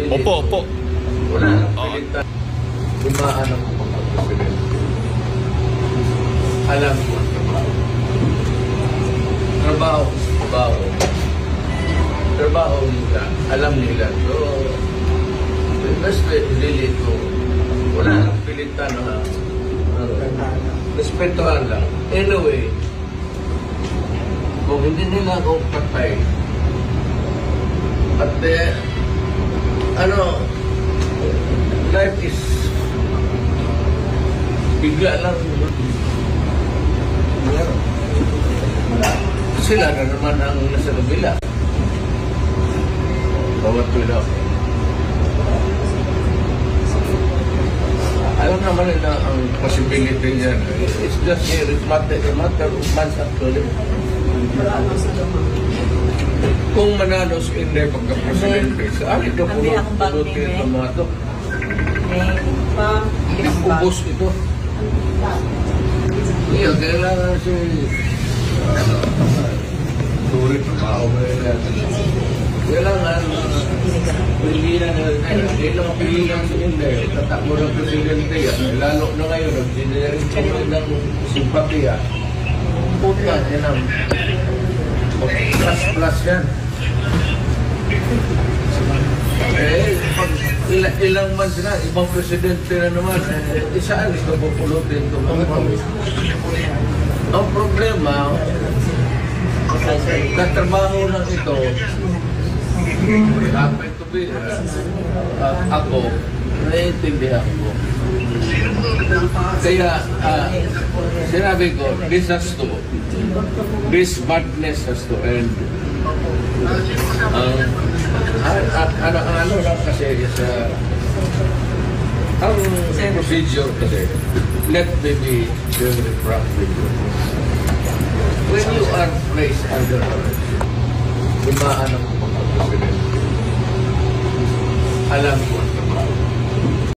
Opo, opo. Wala nang pilitan. Dumaan ang mga presidente. Alam ko ang trabaho. Trabaho nila. Alam nila. So, the best way really to wala nang pilitan na respetuhan lang. Anyway, kung hindi nila ako patay, at life is bigla lang. Sila na naman ang nasa kabila. Bawat tuloy ako. Alam naman nila ang possibility niya. It's just here. It's a matter of months actually. Kung manalo si Inday pagka-presidente, saan ito pulutin ito mga ito? Ubus ito. Iya, kailangan si tuloy pa tao mo nila. Kailangan pilihan na hindi lang pilihan si Inday. Tatakbo ng presidente yan. Lalo na ngayon, nag-generate kami ng simpatiya. Puta, yan ang plus yan. Ilang months na, ibang presidente na naman, isaan ito pupulutin ito. Ang problema, katrabaho lang ito, happen to be, ako, naiintindihan ko. Kaya, sinabi ko, this madness has to end. Ano lang kasi ang procedure kasi, let me be very frank with you. When you are placed under arrest, dumaan ang mga presidente. Alam ko